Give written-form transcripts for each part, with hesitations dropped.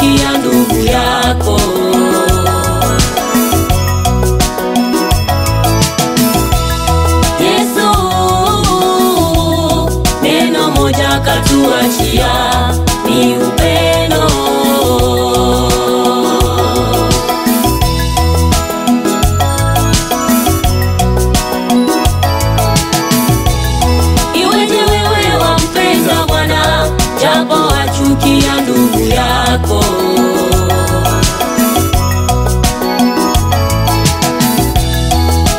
ukachukia ndugu yako. Yesu neno moja katuachia, ni upendo. Iweje wewe wampenda Bwana japo wachukia ndugu yako?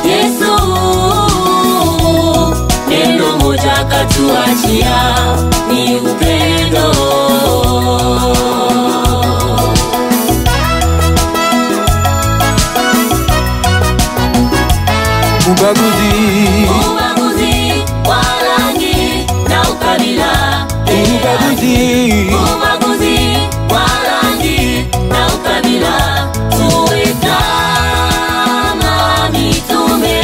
Yesu neno moja katuachia, ni upendo. Ubaguzi wa rangi na ukabila. Ubaguzi wa rangi na ukabila. Tuwe kama mitume,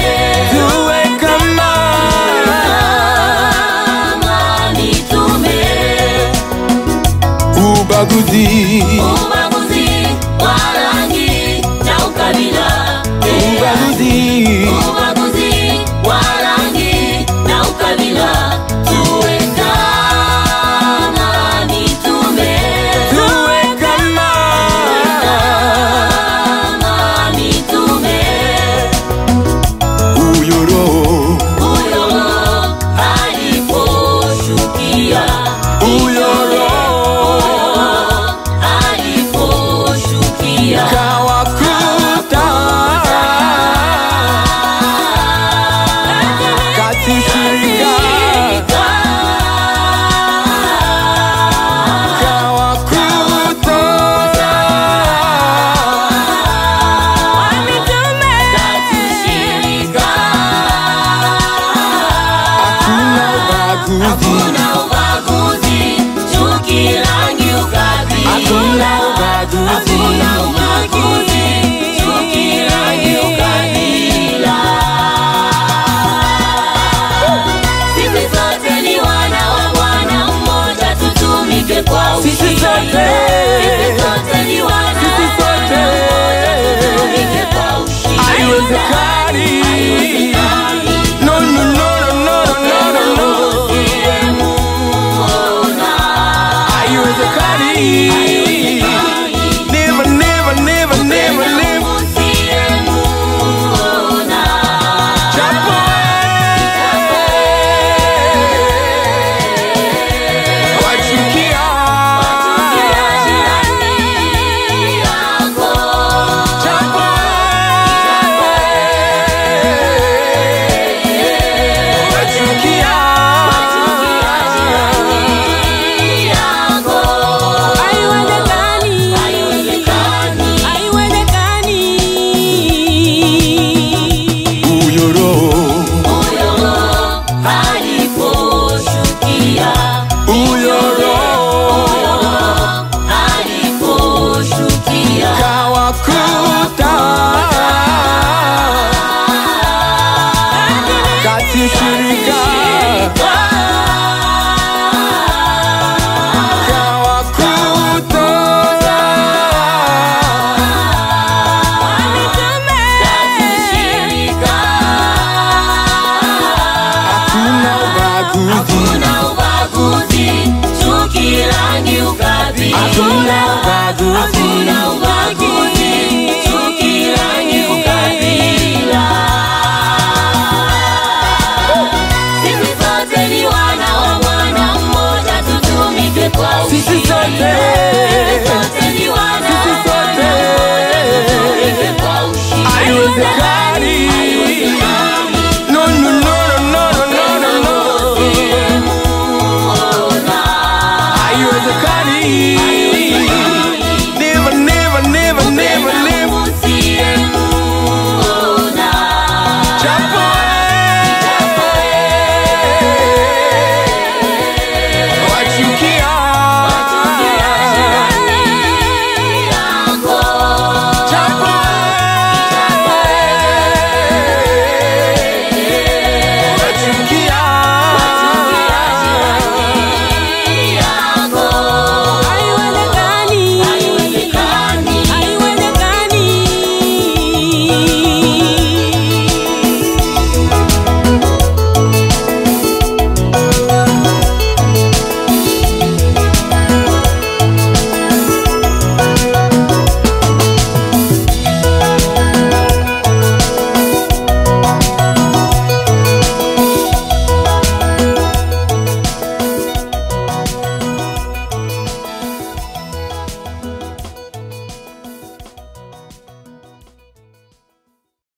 Ubaguzi wa rangi na ukabila. Ubaguzi wa rangi na ukabila. Tuwe kama mitume, Huyo Roho aliposhukia, kawakuta katusirika, kawakuta hakuna ubaguzi, chuki, rangi, ukabila. Hakuna ubaguzi, chuki, rangi, ukabila. Sisi sote ni wana wa Bwana mmoja, tutumike kwa ushindi. Sisi sote ni wana wa Bwana mmoja, tutumike kwa ushindi. haiwezekani. No, no, no, no, no, no, no, no. Haiwezekani. Never, never, never, never, never. Japo wachukia, japo wachukia, huyo Roho, huyo Roho kawakuta katusirika, kawakuta hakuna ubaguzi, chuki, rangi, ukabila. hakuna ubaguzi. Hakuna ubaguzi.